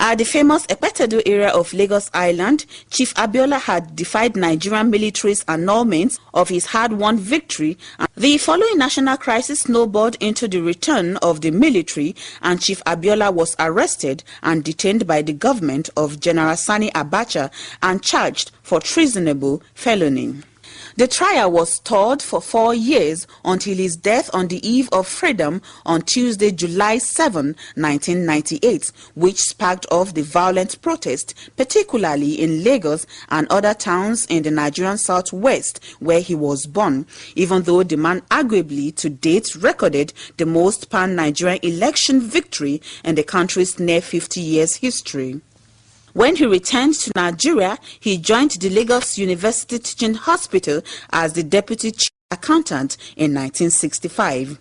At the famous Epetedo area of Lagos Island, Chief Abiola had defied Nigerian military's annulment of his hard-won victory. The following national crisis snowballed into the return of the military, and Chief Abiola was arrested and detained by the government of General Sani Abacha and charged for treasonable felony. The trial was stalled for 4 years until his death on the eve of freedom on Tuesday, July 7, 1998, which sparked off the violent protest, particularly in Lagos and other towns in the Nigerian southwest where he was born, even though the man arguably to date recorded the most pan-Nigerian election victory in the country's near 50 years history. When he returned to Nigeria, he joined the Lagos University Teaching Hospital as the deputy chief accountant in 1965.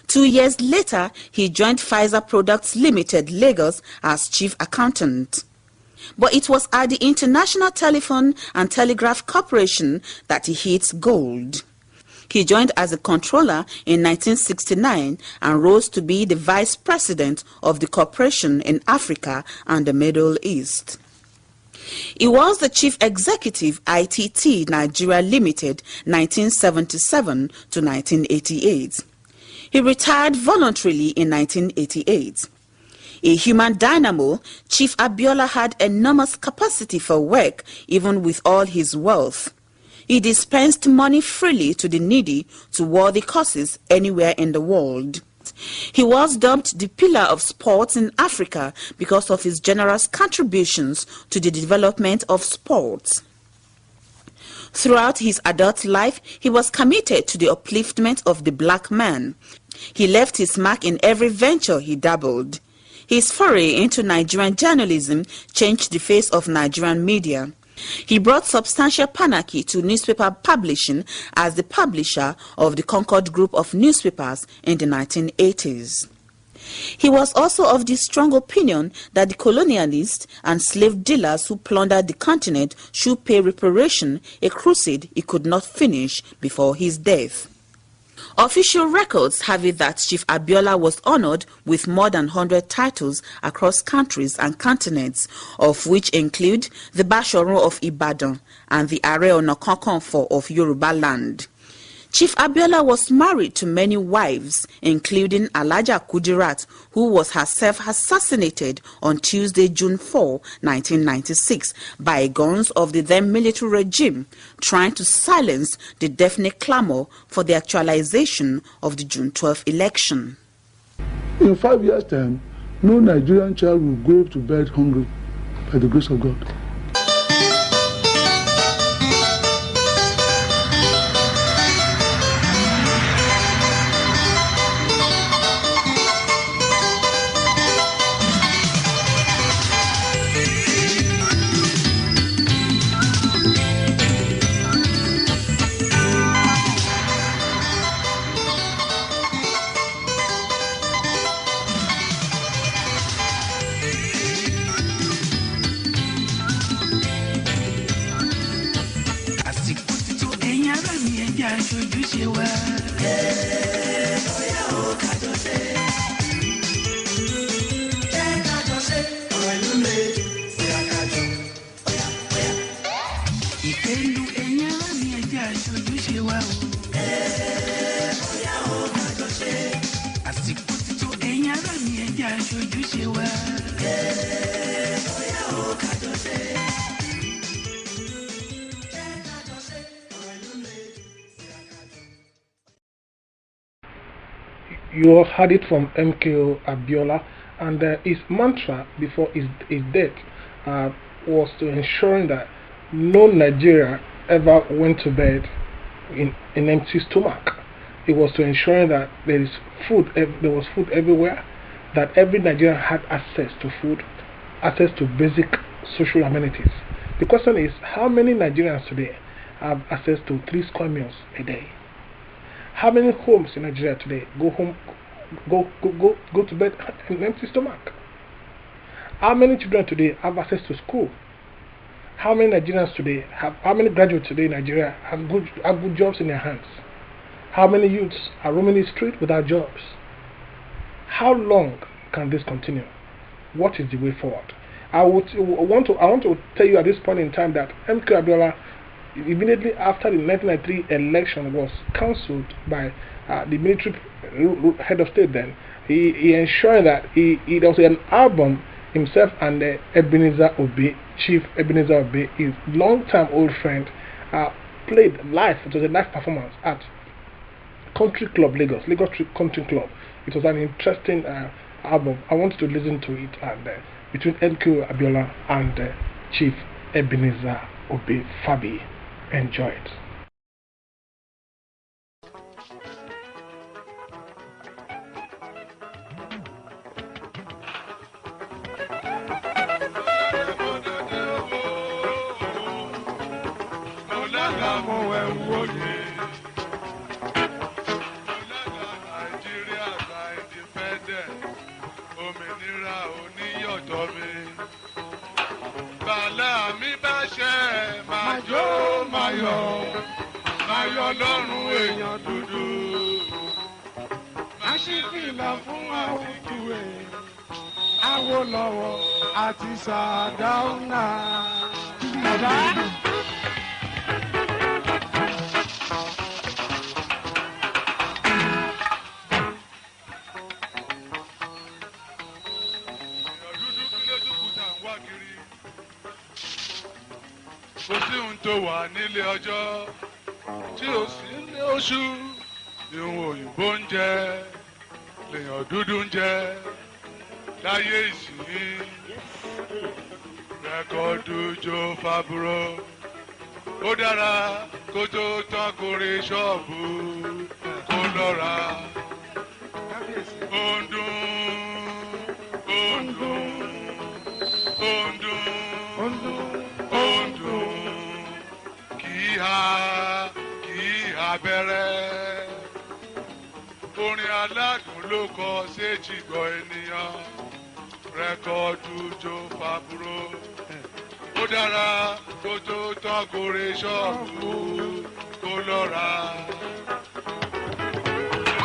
2 years later, he joined Pfizer Products Limited, Lagos, as chief accountant. But it was at the International Telephone and Telegraph Corporation that he hit gold. He joined as a controller in 1969 and rose to be the vice president of the corporation in Africa and the Middle East. He was the chief executive ITT Nigeria Limited 1977 to 1988. He retired voluntarily in 1988. A human dynamo, Chief Abiola had enormous capacity for work even with all his wealth. He dispensed money freely to the needy to worthy causes anywhere in the world. He was dubbed the pillar of sports in Africa because of his generous contributions to the development of sports. Throughout his adult life, he was committed to the upliftment of the black man. He left his mark in every venture he dabbled. His foray into Nigerian journalism changed the face of Nigerian media. He brought substantial panachy to newspaper publishing as the publisher of the Concord Group of newspapers in the 1980s. He was also of the strong opinion that the colonialists and slave dealers who plundered the continent should pay reparation, a crusade he could not finish before his death. Official records have it that Chief Abiola was honored with more than 100 titles across countries and continents, of which include the Basharu of Ibadan and the Are Ona Kakanfo of Yoruba land. Chief Abiola was married to many wives, including Alaja Kudirat, who was herself assassinated on Tuesday, June 4, 1996, by guns of the then military regime, trying to silence the definite clamor for the actualization of the June 12 election. In 5 years' time, no Nigerian child will go to bed hungry by the grace of God. You have heard it from MKO Abiola, and his mantra before his death was to ensuring that no Nigeria ever went to bed in an empty stomach. It was to ensuring that there was food everywhere, that every Nigerian had access to food, access to basic social amenities. The question is, how many Nigerians today have access to 3 square meals a day? How many homes in Nigeria today go to bed in an empty stomach? How many children today have access to school? How many Nigerians today how many graduates today in Nigeria have good jobs in their hands? How many youths are roaming the street without jobs? How long can this continue? What is the way forward? I want to tell you at this point in time that MKO Abiola, immediately after the 1993 election was cancelled by the military head of state, then he ensured that there was an album himself and Ebenezer Obey, Chief Ebenezer Obey, his long-time old friend, played live. It was a live performance at Country Club Lagos Country Club. It was an interesting album. I wanted to listen to it, and between MKO Abiola and Chief Ebenezer Obey Fabi. Enjoy it. Ayọ̀ lọ́rùn èèyàn dúdú. Máṣífìlà fún Awùtuwé, Awólọ́wọ̀ àti Sàdáúnà. Bàbá. Kò sí ohun tó wà nílé ọjọ́ tí ó sì ní oṣù ìhun òyìnbó ń jẹ lèèyàn dúdú ń jẹ láyé ìsìn rẹ́kọ̀dù jó fàbúrò ó dára kó tó tán kórè ṣọ́ọ̀bù kó lọ́ra ó ń dún ó ń dún ó ń dún ó ń dún ó ń dún kì í abẹ́rẹ́ orin aládùn ló kọ séjì gbọ́ ènìyàn rẹ́kọ̀dù jó fàbúrò ó dára kó tó tán kórè ṣọ́ọ̀bù kó lọ́ra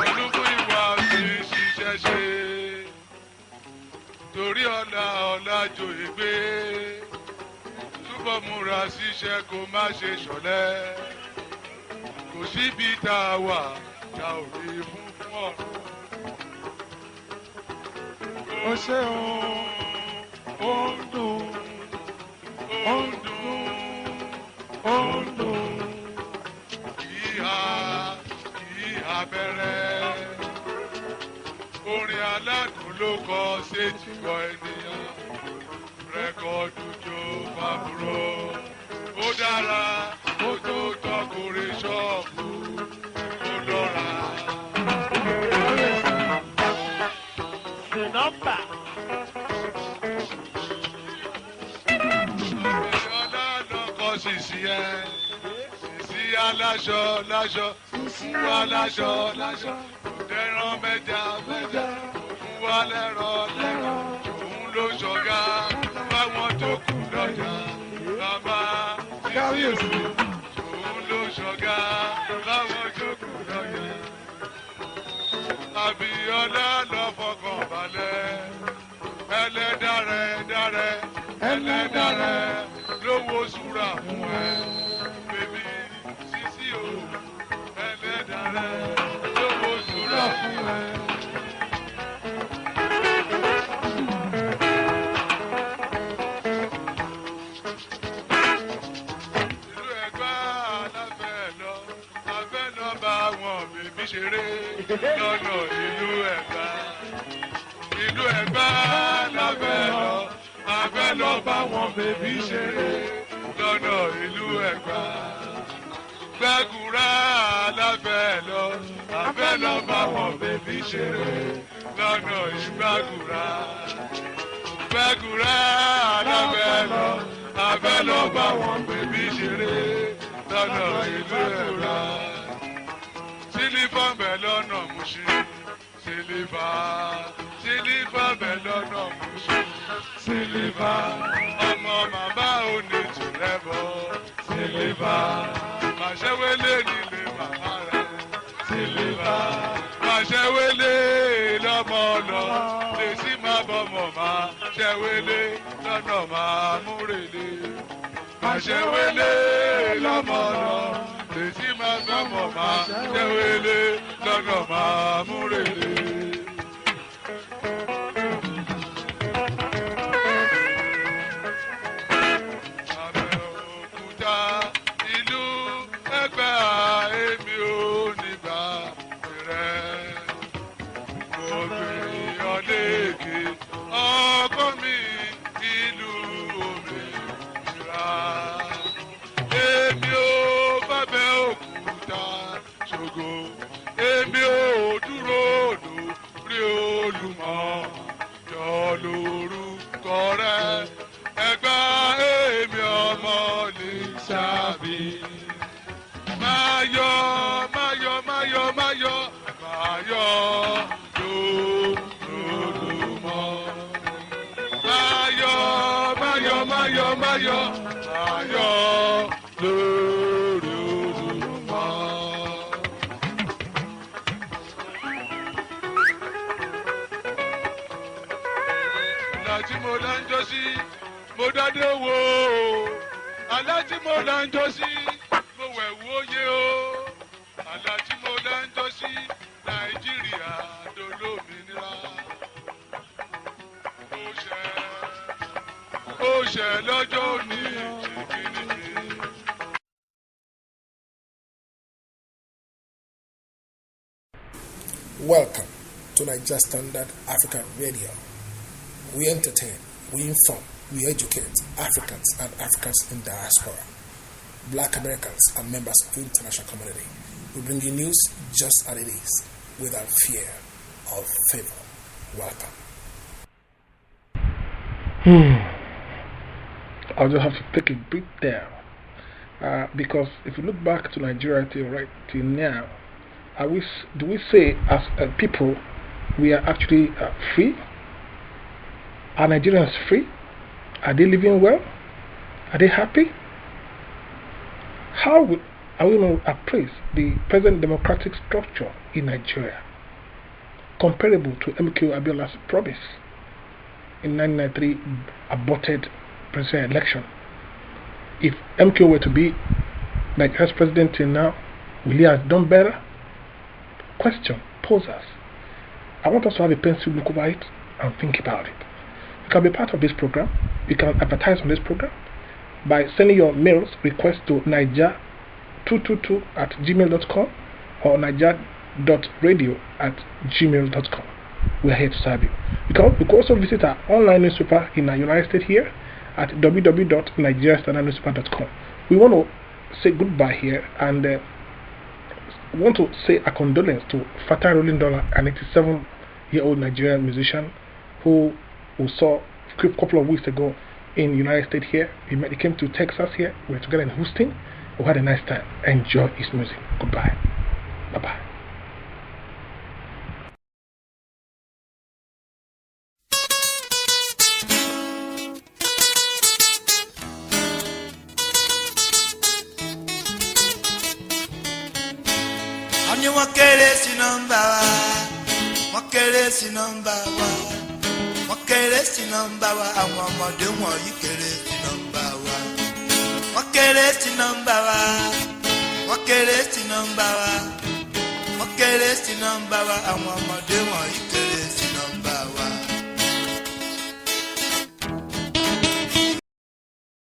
olúkú ìwà sí ṣiṣẹ́ ṣe torí ọ̀la jòyè gbé túbọ̀ múra síṣẹ́ kó má ṣe ṣọ̀lẹ kò síbi tá a wà tá ò rí fún ọ̀run. Ó ṣe ó ń dùn ó ń dùn ó ń dùn. kì í abẹ́rẹ́ orin aládùn ló kọ séjì gbọ́ ènìyàn rẹ́kọ̀dù jó fàbúrò ó dára kó tó tọkùnrin ṣọ́ọ̀bù ó lọ́ra. Nọ́mbà. Ìyọ́lá lọ́kọ̀ sísí ẹ̀ sísí aláṣọ láṣọ sísí aláṣọ láṣọ òdẹ́rán mẹ́ja òun wá lẹ́rọ òun ló ṣọ̀gá báwọn tó kù lọ́jà bàbá sísí òun ló ṣọ̀gá báwọn tó kù lọ́jà. Abíọ́lá lọ fọkàn balẹ̀ ẹlẹ́dàrẹ́ lówó súra fún ẹ bèbí sísí o ẹlẹ́dàrẹ́ lówó súra fún ẹ. Ìlú Ẹ̀gbá abẹ́ lọ bá wọn bèbí ṣeré lọ́nà ìlú Ẹ̀gbá. Ìlú Ẹ̀gbá abẹ́ lọ bá wọn bèbí ṣeré lọ́nà ìlú Ẹ̀gbá. Gbẹ́gùrá abẹ́ lọ bá wọn bèbí ṣeré lọ́nà ìgbàgùrá. Gbẹ́gùrá abẹ́ lọ bá wọn bèbí ṣeré lọ́nà ìlú Ẹ̀gbá. Sílífà bẹ̀ lọ́nà Mùṣín. Sílífà bẹ̀ lọ́nà Mùṣín. Sílífà ọmọ màmá òní tìrẹ́bọ̀. Sílífà màṣẹ́wélé nílé màmá rẹ̀. Sílífà màṣẹ́wélé lọ́mọ lọ. Lèsì má bọ́mọ̀ máa ṣẹ́wélé lọ́nà lọ́nà máa múrèlé. Àṣẹwélé lọ́mọ náà, lèsì máa gbọ́mọ̀ máa ṣẹwélé lọ́nà máa múrèlé. Abẹ́òkúta ìlú Ẹ̀gbá èmi ò nígbà rẹ̀. Mo gbé ọ̀lẹ́kẹ̀ ọkọ mi ìlú òmìnira. Èmi ò bàbá òkúta ṣògo. Èmi ò dúró lórí Olúmọ. Jọ lórúkọ rẹ̀ Ẹ̀gbá èmi ọmọ lè ṣàbí. Máyọ̀ máyọ̀ máyọ̀ máyọ̀ máyọ̀ lórúmọ. Máyọ̀ máyọ̀ máyọ̀ máyọ̀ máyọ̀ lórí Olúmọ. Àlá tí mo là ń jọ sí mo dádé wò ó. Àlá tí mo là ń jọ sí mo wẹ̀ wò yé o. Àlá tí mo là ń jọ sí Nàìjíríà dolómìnira. Ó ṣẹ lọ́jọ́ òní jìbìnìjì. Welcome to Nigeria Standard African Radio. We entertain, we inform, we educate Africans and Africans in diaspora, Black Americans and members of the international community. We bring you news just as it is, without fear or favor. Welcome. I'll just have to take a breath there. Because if you look back to Nigeria till now, do we say as people we are actually free? Are Nigerians free? Are they living well? Are they happy? How are we going to appraise the present democratic structure in Nigeria, comparable to MKO Abiola's promise in 1993 aborted presidential election? If MKO were to be Nigeria's president till now, will he have done better? Question posers. I want us to have a pencil, look over it and think about it. You can be part of this program. You can advertise on this program by sending your mails request to niger222@gmail.com or niger.radio@gmail.com. We are here to serve you. You can also visit our online newspaper in the United States here at www.nigeriastandardnewspaper.com. We want to say goodbye here and want to say a condolence to Fatah Rolling Dollar, an 87-year-old Nigerian musician who we saw a couple of weeks ago in the United States here. He came to Texas here. We were together in Houston. We had a nice time. Enjoy his music. Goodbye. Bye-bye. Wọ́n kéré sí nọ́mbà wa, àwọn ọmọdé wọ̀nyí kéré sí nọ́mbà wa. Wọ́n kéré sí nọ́mbà wa, wọ́n kéré sí nọ́mbà wa, wọ́n kéré sí nọ́mbà wa, àwọn ọmọdé wọ̀nyí